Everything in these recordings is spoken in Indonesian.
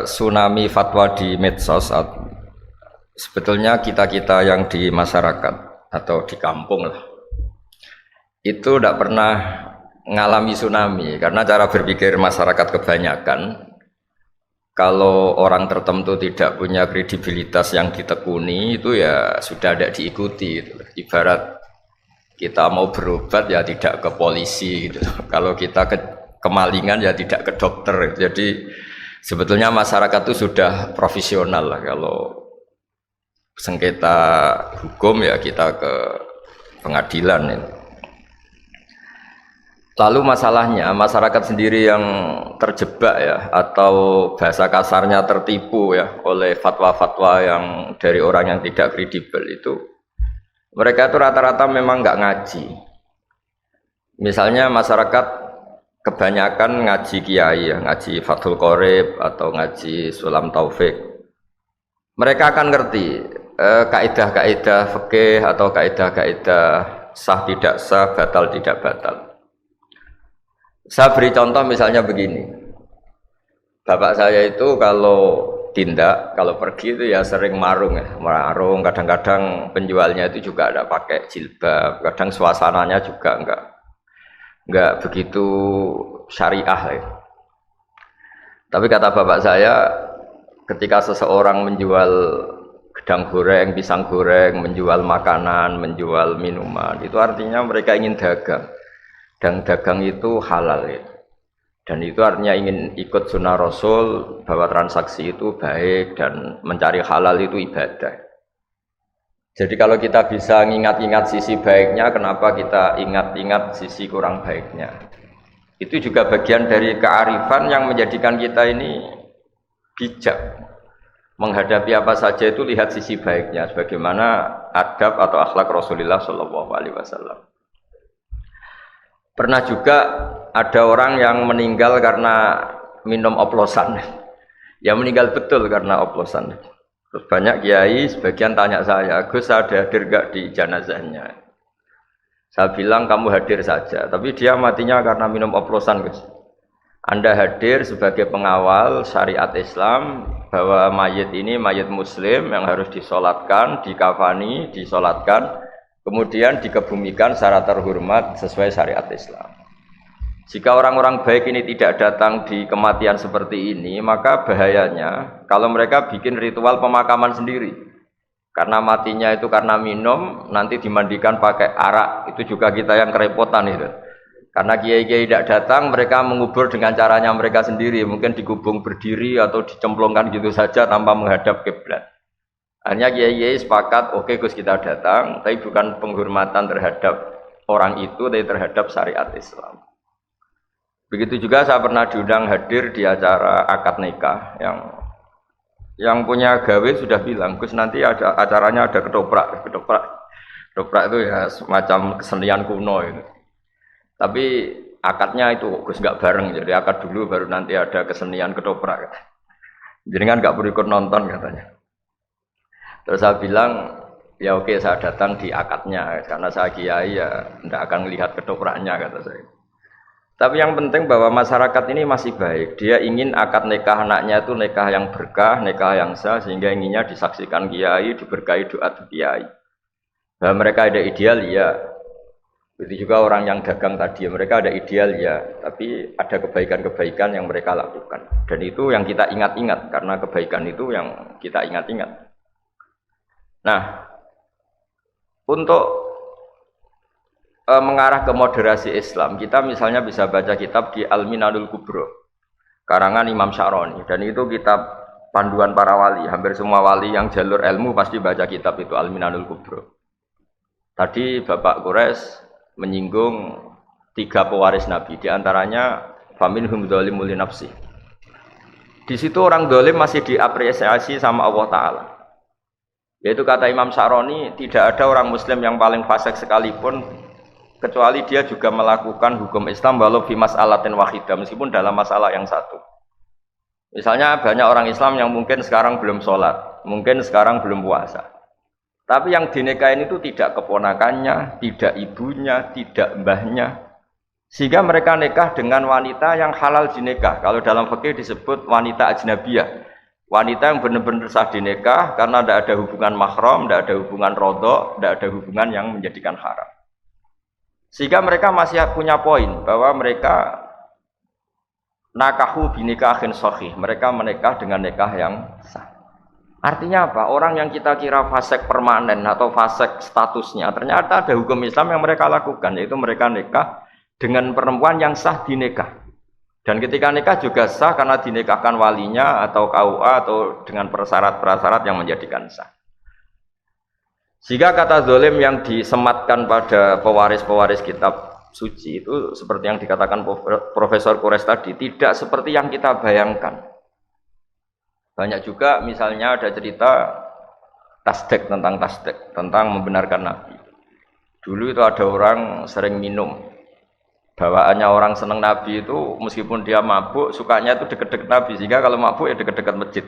Tsunami fatwa di medsos sebetulnya kita-kita yang di masyarakat atau di kampung lah itu tidak pernah ngalami tsunami karena cara berpikir masyarakat kebanyakan kalau orang tertentu tidak punya kredibilitas yang ditekuni itu ya sudah tidak diikuti gitu. Ibarat kita mau berobat ya tidak ke polisi gitu. Kalau kita ke kemalingan ya tidak ke dokter. Jadi sebetulnya masyarakat itu sudah profesional lah. Kalau sengketa hukum ya kita ke pengadilan ini. Lalu masalahnya masyarakat sendiri yang terjebak ya atau bahasa kasarnya tertipu ya oleh fatwa-fatwa yang dari orang yang tidak kredibel itu, mereka itu rata-rata memang nggak ngaji. Misalnya masyarakat kebanyakan ngaji kiai ya, ngaji Fathul Qorib atau ngaji Sulam Taufik. Mereka akan ngerti kaidah-kaidah fikih atau kaidah-kaidah sah tidak sah, batal tidak batal. Saya beri contoh misalnya begini. Bapak saya itu kalau tindak, kalau pergi itu ya sering marung ya, marung. Kadang-kadang penjualnya itu juga ada pakai jilbab, kadang suasananya juga enggak begitu syariah ya. Tapi kata bapak saya, ketika seseorang menjual gedang goreng, pisang goreng, menjual makanan, menjual minuman, itu artinya mereka ingin dagang. Dan dagang itu halal ya. Dan itu artinya ingin ikut sunnah Rasul bahwa transaksi itu baik dan mencari halal itu ibadah. Jadi kalau kita bisa ingat-ingat sisi baiknya, kenapa kita ingat-ingat sisi kurang baiknya? Itu juga bagian dari kearifan yang menjadikan kita ini bijak. Menghadapi apa saja itu lihat sisi baiknya, sebagaimana adab atau akhlak Rasulullah SAW. Pernah juga ada orang yang meninggal karena minum oplosan. Ya meninggal betul karena oplosan. Terus banyak kiai sebagian tanya saya, Gus ada hadir gak di jenazahnya? Saya bilang kamu hadir saja, tapi dia matinya karena minum oplosan, Gus. Anda hadir sebagai pengawal syariat Islam bahwa mayit ini mayit muslim yang harus disolatkan, dikafani, disolatkan, kemudian dikebumikan secara terhormat sesuai syariat Islam. Jika orang-orang baik ini tidak datang di kematian seperti ini, maka bahayanya kalau mereka bikin ritual pemakaman sendiri. Karena matinya itu karena minum, nanti dimandikan pakai arak, itu juga kita yang kerepotan itu. Karena kiai-kiai tidak datang, mereka mengubur dengan caranya mereka sendiri, mungkin dikubung berdiri atau dicemplungkan gitu saja tanpa menghadap kiblat. Hanya kiai-kiai sepakat, oke Gus kita datang, tapi bukan penghormatan terhadap orang itu, tapi terhadap syariat Islam. Begitu juga saya pernah diundang hadir di acara akad nikah yang punya gawe sudah bilang, Gus nanti ada acaranya ada ketoprak itu ya semacam kesenian kuno itu. Tapi akadnya itu Gus nggak bareng, jadi akad dulu baru nanti ada kesenian ketoprak. Jadi kan nggak perlu ikut nonton katanya. Terus saya bilang, ya oke saya datang di akadnya, karena saya kiai ya tidak akan melihat ketopraknya kata saya. Tapi yang penting bahwa masyarakat ini masih baik, dia ingin akad nikah anaknya itu nikah yang berkah, nikah yang sah, sehingga inginnya disaksikan kiai, diberkahi doa kiai. Bahwa mereka ada ideal ya, begitu juga orang yang dagang tadi, mereka ada ideal ya, tapi ada kebaikan-kebaikan yang mereka lakukan. Dan itu yang kita ingat-ingat, karena kebaikan itu yang kita ingat-ingat. Nah, untuk mengarah ke moderasi Islam, kita misalnya bisa baca kitab di Al-Minanul Kubro, karangan Imam Sya'roni, dan itu kitab panduan para wali. Hampir semua wali yang jalur ilmu pasti baca kitab itu Al-Minanul Kubro. Tadi Bapak Quraisy menyinggung 3 pewaris Nabi, diantaranya faminhum dzalimun li nafsi. Di situ orang zalim masih diapresiasi sama Allah Ta'ala. Yaitu kata Imam Sya'roni, tidak ada orang muslim yang paling fasik sekalipun kecuali dia juga melakukan hukum Islam walau fi mas'alatin wahidah, meskipun dalam masalah yang satu. Misalnya banyak orang Islam yang mungkin sekarang belum sholat, mungkin sekarang belum puasa. Tapi yang dinikahin itu tidak keponakannya, tidak ibunya, tidak mbahnya. Sehingga mereka nikah dengan wanita yang halal dinikah. Kalau dalam fikih disebut wanita ajnabiyah. Wanita yang benar-benar sah dinikah karena tidak ada hubungan mahram, tidak ada hubungan rodok, tidak ada hubungan yang menjadikan haram. Sehingga mereka masih punya poin bahwa mereka nakahu binikahin sahih. Mereka menikah dengan nikah yang sah. Artinya apa? Orang yang kita kira fasik permanen atau fasik statusnya, ternyata ada hukum Islam yang mereka lakukan, yaitu mereka nikah dengan perempuan yang sah dinikah. Dan ketika nikah juga sah karena dinikahkan walinya atau KUA atau dengan persyarat-persyarat yang menjadikan sah. Jika kata zalim yang disematkan pada pewaris-pewaris kitab suci itu seperti yang dikatakan Profesor Kures tadi, tidak seperti yang kita bayangkan. Banyak juga misalnya ada cerita tasdek, tentang membenarkan Nabi. Dulu itu ada orang sering minum. Bawaannya orang seneng Nabi itu meskipun dia mabuk, sukanya itu deket-deket Nabi, sehingga kalau mabuk ya deket-deket masjid.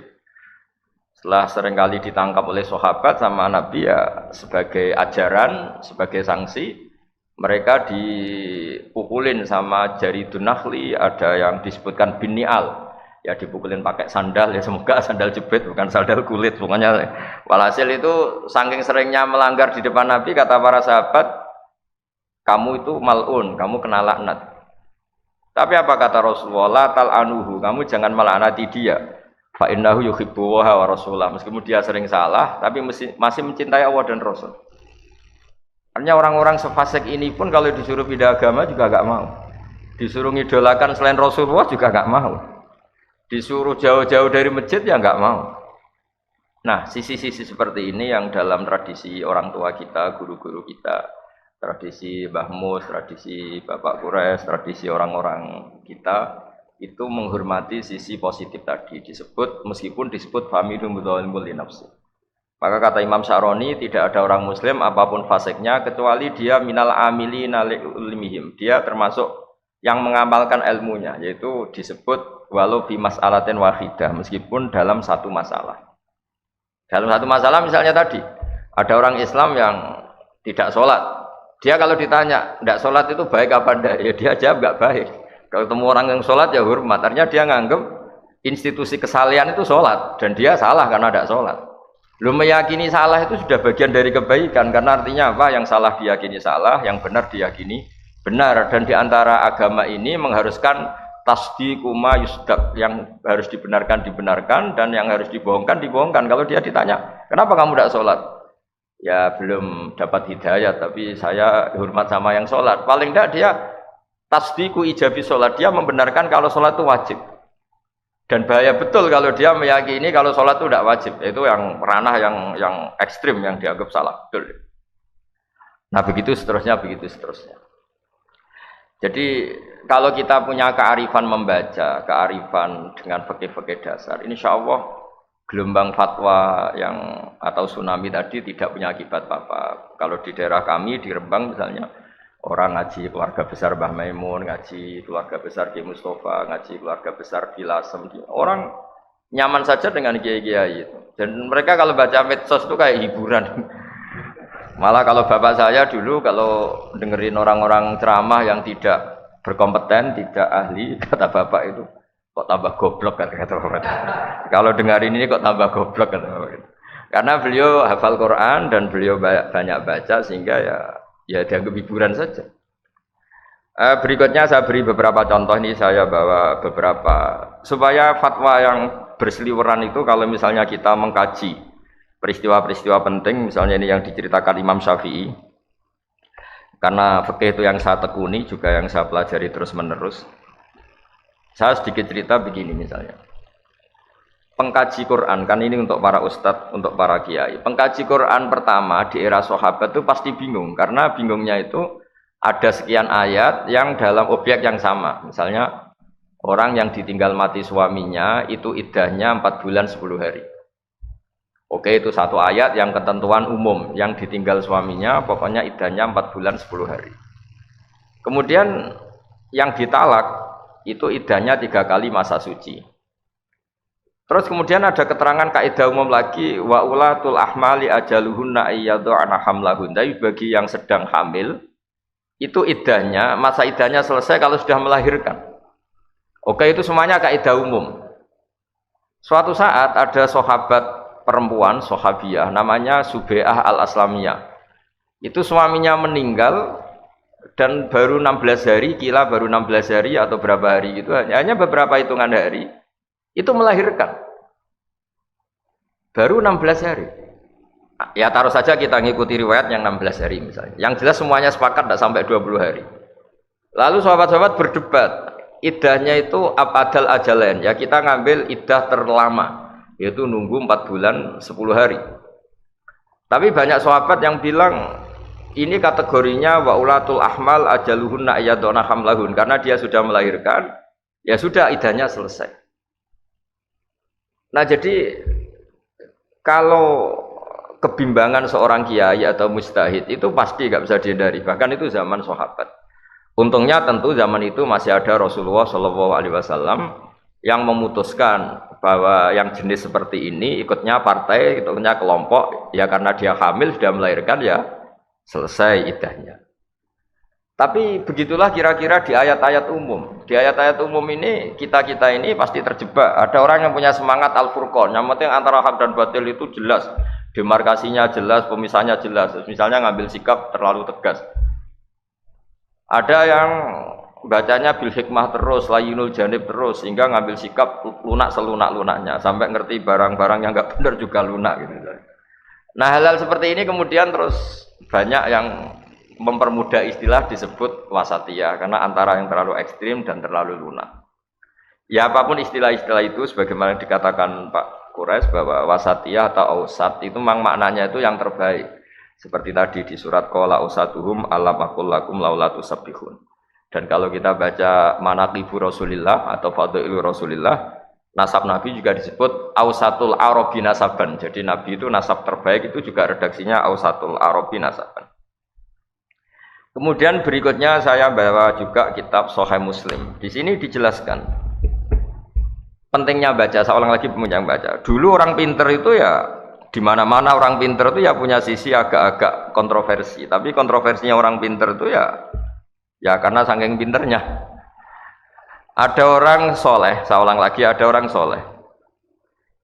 Setelah seringkali ditangkap oleh sahabat sama Nabi ya sebagai ajaran, sebagai sanksi, mereka dipukulin sama jari dunahli, ada yang disebutkan binial, ya dipukulin pakai sandal, ya semoga sandal jepit bukan sandal kulit, pokoknya walhasil itu saking seringnya melanggar di depan Nabi, kata para sahabat, kamu itu mal'un, kamu kena laknat. Tapi apa kata Rasulullah? Tal'anuhu, kamu jangan melaknati dia. Fa innahu yuhibbu wa rasulah. Meskipun dia sering salah, tapi masih mencintai Allah dan Rasul. Artinya orang-orang sefasik ini pun kalau disuruh pindah agama juga enggak mau. Disuruh ngidolakan selain Rasulullah juga enggak mau. Disuruh jauh-jauh dari masjid ya enggak mau. Nah, sisi-sisi seperti ini yang dalam tradisi orang tua kita, guru-guru kita, tradisi Mbah Mus, tradisi Bapak Kures, tradisi orang-orang kita itu menghormati sisi positif tadi disebut, meskipun disebut familu mudzalimul li nafsi. Maka kata Imam Syaroni, tidak ada orang muslim apapun fasiknya kecuali dia minal amilina li ilmihim. Dia termasuk yang mengamalkan ilmunya, yaitu disebut walau bi mas'alatin wahidah, meskipun dalam satu masalah. Dalam satu masalah misalnya tadi ada orang Islam yang tidak sholat. Dia kalau ditanya, tidak sholat itu baik apa enggak? Ya dia jawab enggak baik. Kalau ketemu orang yang sholat ya hormat. Artinya dia nganggep institusi kesalehan itu sholat. Dan dia salah karena tidak sholat. Belum meyakini salah itu sudah bagian dari kebaikan. Karena artinya apa? Yang salah diyakini salah, yang benar diyakini benar. Dan diantara agama ini mengharuskan tasdiqu ma yusdaq. Yang harus dibenarkan, dan yang harus dibohongkan. Kalau dia ditanya, kenapa kamu tidak sholat? Ya belum dapat hidayah, tapi saya hormat sama yang sholat. Paling tidak dia tasdiqu ijabi sholat, dia membenarkan kalau sholat itu wajib. Dan bahaya betul kalau dia meyakini kalau sholat itu tidak wajib. Itu yang ranah yang ekstrim yang dianggap salah. Betul. Nah begitu seterusnya. Jadi kalau kita punya kearifan membaca, kearifan dengan fikih-fikih dasar, insya Allah gelombang fatwa yang atau tsunami tadi tidak punya akibat apa-apa. Kalau di daerah kami di Rembang misalnya, orang ngaji keluarga besar Mbah Maimun, ngaji keluarga besar Ki Mustafa, ngaji keluarga besar Ki Lasem, orang nyaman saja dengan kiai-kiai itu. Dan mereka kalau baca medsos itu kayak hiburan. Malah kalau bapak saya dulu kalau dengerin orang-orang ceramah yang tidak berkompeten, tidak ahli, kata bapak itu, kok tambah goblok kan kata bapak. Kalau dengarin ini kok tambah goblok kata bapak. Karena beliau hafal Quran dan beliau banyak baca sehingga ya dianggap hiburan saja. Berikutnya saya beri beberapa contoh, ini saya bawa beberapa supaya fatwa yang berseliweran itu kalau misalnya kita mengkaji peristiwa-peristiwa penting, misalnya ini yang diceritakan Imam Syafi'i, karena fikih itu yang saya tekuni juga yang saya pelajari terus-menerus. Saya sedikit cerita begini misalnya. Pengkaji Quran, kan ini untuk para ustadz, untuk para kiai. Pengkaji Quran pertama di era sahabat itu pasti bingung, karena bingungnya itu ada sekian ayat yang dalam objek yang sama. Misalnya orang yang ditinggal mati suaminya itu iddahnya 4 bulan 10 hari. Oke, itu satu ayat yang ketentuan umum, yang ditinggal suaminya pokoknya iddahnya 4 bulan 10 hari. Kemudian yang ditalak itu iddahnya 3 kali masa suci. Terus kemudian ada keterangan kaidah umum lagi, wa ulatul ahmali ajaluhunna ayyadhu'na hamlahun. Tapi bagi yang sedang hamil itu iddahnya, masa iddahnya selesai kalau sudah melahirkan. Oke, itu semuanya kaidah umum. Suatu saat ada sahabat perempuan, sahabiyah, namanya Subai'ah al-Aslamiyah. Itu suaminya meninggal dan baru 16 hari, kila baru 16 hari atau berapa hari gitu, hanya beberapa hitungan hari, itu melahirkan. Baru 16 hari. Ya taruh saja kita ngikuti riwayat yang 16 hari misalnya. Yang jelas semuanya sepakat tidak sampai 20 hari. Lalu sahabat-sahabat berdebat, iddahnya itu apadal ajalain. Ya kita ngambil iddah terlama, yaitu nunggu 4 bulan 10 hari. Tapi banyak sahabat yang bilang ini kategorinya wa ulatul ahmal ajaluhunna ayyaduna hamlahun, karena dia sudah melahirkan, ya sudah iddahnya selesai. Nah jadi kalau kebimbangan seorang kiai atau mujtahid itu pasti nggak bisa dihindari, bahkan itu zaman sahabat. Untungnya tentu zaman itu masih ada Rasulullah Shallallahu Alaihi Wasallam yang memutuskan bahwa yang jenis seperti ini ikutnya partai, ikutnya kelompok, ya karena dia hamil sudah melahirkan ya selesai iddahnya. Tapi begitulah kira-kira di ayat-ayat umum. Di ayat-ayat umum ini kita-kita ini pasti terjebak. Ada orang yang punya semangat Al-Furqan, yang penting antara hak dan batil itu jelas, demarkasinya jelas, pemisahnya jelas. Misalnya ngambil sikap terlalu tegas. Ada yang bacanya bil hikmah terus, layinul janib terus, sehingga ngambil sikap lunak selunak-lunaknya, sampai ngerti barang-barang yang nggak benar juga lunak gitu. Nah hal-hal seperti ini kemudian terus banyak yang mempermudah istilah disebut wasatiyah, karena antara yang terlalu ekstrim dan terlalu lunak. Ya apapun istilah-istilah itu, sebagaimana dikatakan Pak Quraisy bahwa wasatiyah atau ausat itu memang maknanya itu yang terbaik. Seperti tadi di surat qala usatuhum alam aqul lakum laula tusabbihun. Dan kalau kita baca manaqibu Rasulillah atau fadailu Rasulillah, nasab Nabi juga disebut ausatul arabi nasaban. Jadi Nabi itu nasab terbaik, itu juga redaksinya ausatul arabi nasaban. Kemudian berikutnya saya bawa juga kitab Sahih Muslim. Di sini dijelaskan pentingnya baca. Saya ulang lagi yang baca. Dulu orang pinter itu ya di mana-mana orang pinter itu ya punya sisi agak-agak kontroversi. Tapi kontroversinya orang pinter itu ya karena saking pinternya. Ada orang soleh, saya ulang lagi, ada orang soleh.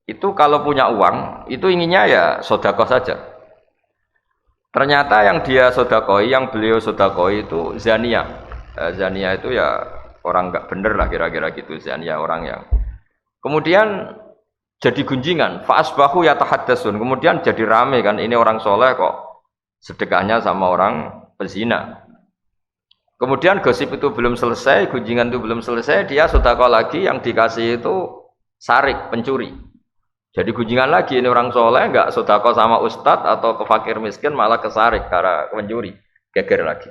Itu kalau punya uang, itu inginnya ya sedekah saja. Ternyata yang dia sedekah, yang beliau sedekah itu zania. Zania itu ya orang nggak bener lah kira-kira gitu, zania orang yang. Kemudian jadi gunjingan, fa'asbahu yatahaddatsun. Kemudian jadi rame kan, ini orang soleh kok sedekahnya sama orang pezina. Kemudian gosip itu belum selesai, gunjingan itu belum selesai, dia sedekah lagi, yang dikasih itu sarik, pencuri. Jadi gunjingan lagi, ini orang soleh enggak sedekah sama ustadz atau ke fakir miskin, malah kesarik karena pencuri, geger lagi.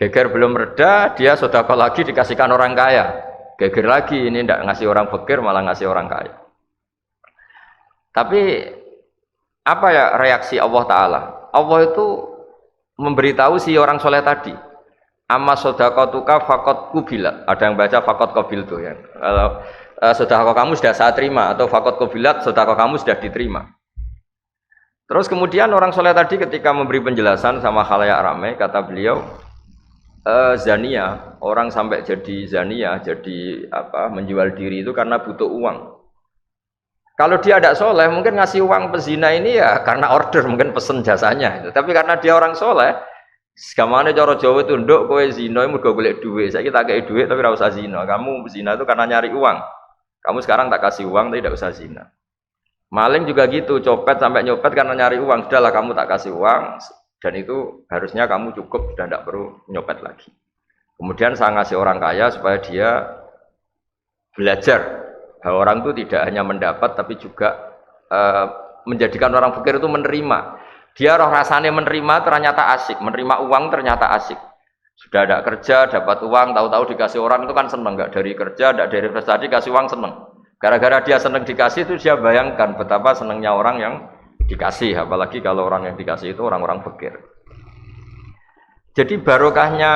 Geger belum reda, dia sedekah lagi dikasihkan orang kaya. Geger lagi, ini enggak ngasih orang fakir, malah ngasih orang kaya. Tapi apa ya reaksi Allah Ta'ala? Allah itu memberitahu si orang soleh tadi, amma sodaqatuka faqad kubilat. Ada yang baca faqad qabil tuh ya. Kalau sedekah kamu sudah saya terima, atau faqad kubilat, sedekah kamu sudah diterima. Terus kemudian orang soleh tadi ketika memberi penjelasan sama khalayak ramai, kata beliau, zania, orang sampai jadi zania, jadi menjual diri itu karena butuh uang. Kalau dia tidak soleh, mungkin ngasih uang pezina ini ya karena order, mungkin pesen jasanya. Tapi karena dia orang soleh, segamane cara Jawa itu nduk kowe zina mergo golek duit. Saiki tak kei duit tapi ora usah zina. Kamu zina itu karena nyari uang. Kamu sekarang tak kasih uang tapi tidak usah zina. Maling juga gitu, copet sampai nyopet karena nyari uang. Sudahlah kamu tak kasih uang dan itu harusnya kamu cukup, sudah tidak perlu nyopet lagi. Kemudian saya ngasih orang kaya supaya dia belajar bahwa orang itu tidak hanya mendapat tapi juga menjadikan orang fakir itu menerima. Dia roh rasanya menerima ternyata asik, menerima uang ternyata asik. Sudah ada kerja, dapat uang, tahu-tahu dikasih orang itu kan seneng, enggak dari kerja, enggak dari prestasi, kasih uang seneng. Gara-gara dia seneng dikasih itu dia bayangkan betapa senengnya orang yang dikasih, apalagi kalau orang yang dikasih itu orang-orang fakir. Jadi barokahnya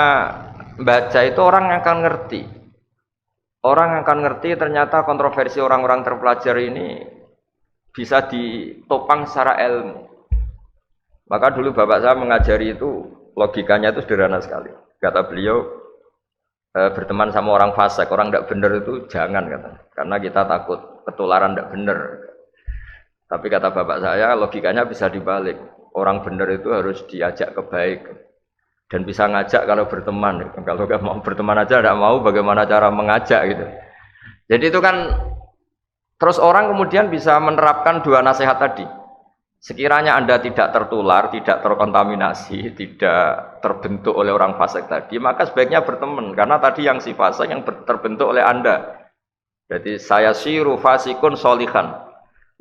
baca itu orang yang akan ngerti. Orang akan ngerti ternyata kontroversi orang-orang terpelajar ini bisa ditopang secara ilmu. Maka dulu bapak saya mengajari itu logikanya itu sederhana sekali. Kata beliau, berteman sama orang fasik, orang tidak benar itu jangan kata. Karena kita takut ketularan tidak benar. Tapi kata bapak saya, logikanya bisa dibalik. Orang benar itu harus diajak ke baik dan bisa ngajak kalau berteman. Kalau nggak mau berteman aja tidak mau, bagaimana cara mengajak gitu. Jadi itu kan terus orang kemudian bisa menerapkan dua nasihat tadi. Sekiranya Anda tidak tertular, tidak terkontaminasi, tidak terbentuk oleh orang fasik tadi, maka sebaiknya berteman. Karena tadi yang si fasik yang terbentuk oleh Anda. Jadi saya siru fasikun solihan.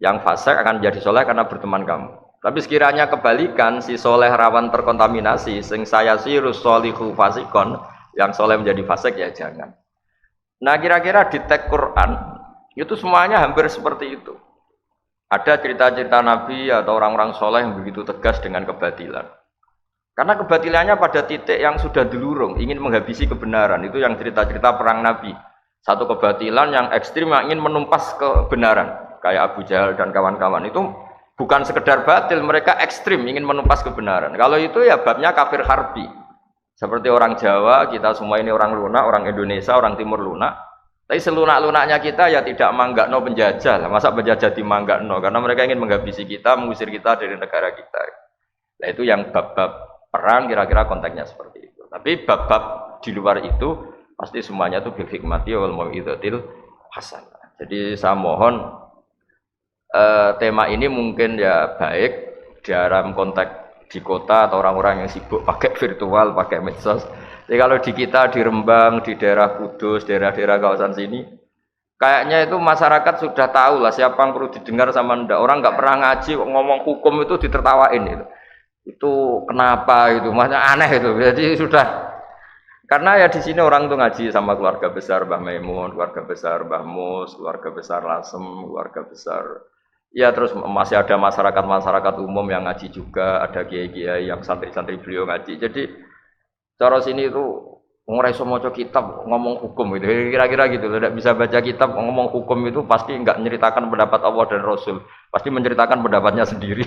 Yang fasik akan menjadi soleh karena berteman kamu. Tapi sekiranya kebalikan, si soleh rawan terkontaminasi, sing saya siru solihu fasikon, yang soleh menjadi fasik ya jangan. Nah kira-kira di teks Quran, itu semuanya hampir seperti itu. Ada cerita-cerita Nabi atau orang-orang soleh yang begitu tegas dengan kebatilan. Karena kebatilannya pada titik yang sudah dilurung, ingin menghabisi kebenaran. Itu yang cerita-cerita perang Nabi. Satu kebatilan yang ekstrim yang ingin menumpas kebenaran. Kayak Abu Jahal dan kawan-kawan. Itu bukan sekedar batil, mereka ekstrim ingin menumpas kebenaran. Kalau itu ya babnya kafir harbi. Seperti orang Jawa, kita semua ini orang lunak, orang Indonesia, orang Timur lunak. Tapi selunak-lunaknya kita ya tidak manggakno penjajah lah. Masa penjajah dimanggakno? Karena mereka ingin menghabisi kita, mengusir kita dari negara kita. Nah itu yang bab-bab perang kira-kira konteksnya seperti itu. Tapi bab-bab di luar itu pasti semuanya itu bil hikmati wal mau'izatil hasanah. Jadi saya mohon tema ini mungkin ya baik dalam konteks di kota atau orang-orang yang sibuk pakai virtual, pakai medsos. Jadi kalau di kita di Rembang, di daerah Kudus, daerah-daerah kawasan sini, kayaknya itu masyarakat sudah tahu lah siapa yang perlu didengar sama ndak. Orang nggak pernah ngaji, ngomong hukum itu ditertawain itu. Itu kenapa itu? Maksudnya aneh itu. Jadi sudah karena ya di sini orang tuh ngaji sama keluarga besar Mbah Maimun, keluarga besar Mbah Mus, keluarga besar Lasem, keluarga besar. Ya terus masih ada masyarakat umum yang ngaji juga, ada kiai-kiai yang santri-santri beliau ngaji. Jadi cara sini itu ngora iso maca kitab ngomong hukum gitu. Kira-kira gitu. Tidak bisa baca kitab ngomong hukum itu pasti enggak menceritakan pendapat Allah dan Rasul. Pasti menceritakan pendapatnya sendiri.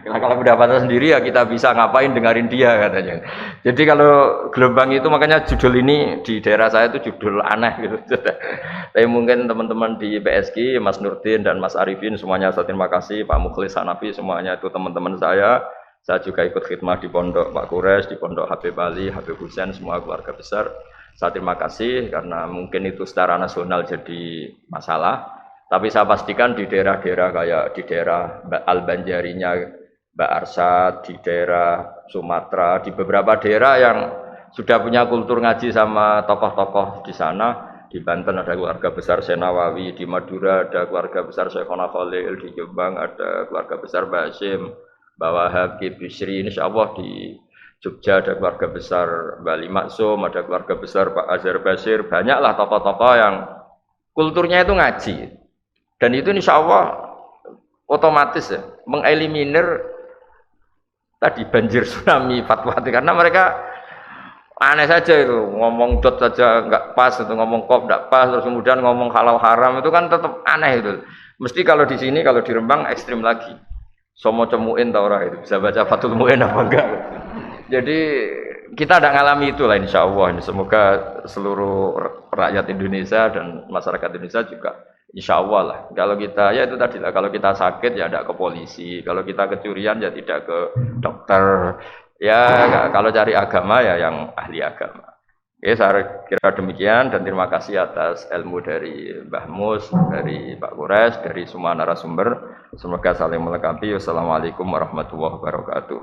Nah, kalau pendapatnya sendiri ya kita bisa ngapain dengerin dia katanya. Jadi kalau gelombang itu makanya judul ini di daerah saya itu judul aneh gitu. Tapi mungkin teman-teman di PSG, Mas Nurdin dan Mas Arifin semuanya saya terima kasih, Pak Mukhlis Hanafi semuanya itu teman-teman saya. Saya juga ikut khidmah di pondok Pak Kures, di pondok Habib Ali, Habib Husain, semua keluarga besar. Saya terima kasih karena mungkin itu secara nasional jadi masalah. Tapi saya pastikan di daerah-daerah kayak di daerah Al-Banjarinya Mbak Arsad, di daerah Sumatera, di beberapa daerah yang sudah punya kultur ngaji sama tokoh-tokoh di sana. Di Banten ada keluarga besar Senawawi, di Madura ada keluarga besar Syekhona Khalil, di Jombang ada keluarga besar Basim. Bahwa Habib Bisri insyaallah di Jogja ada keluarga besar Bali Maksum, ada keluarga besar Pak Azhar Basir, banyaklah tokoh-tokoh yang kulturnya itu ngaji. Dan itu insyaallah otomatis ya mengeliminir tadi banjir tsunami fatwa karena mereka aneh saja itu ngomong dot saja nggak pas itu ngomong kop nggak pas terus kemudian ngomong halal haram itu kan tetap aneh itu. Mesti kalau di sini kalau di Rembang ekstrim lagi. Somo cemuin tau ora itu bisa baca Fathul Muin apa enggak? Jadi kita tidak ngalami itulah insya Allah. Semoga seluruh rakyat Indonesia dan masyarakat Indonesia juga insya Allah lah. Kalau kita ya itu tadi lah. Kalau kita sakit ya tidak ke polisi. Kalau kita kecurian ya tidak ke dokter. Ya kalau cari agama ya yang ahli agama. Oke, saya kira demikian dan terima kasih atas ilmu dari Mbah Mus, dari Pak Kures, dari semua narasumber. Semoga saling melengkapi. Wassalamualaikum warahmatullahi wabarakatuh.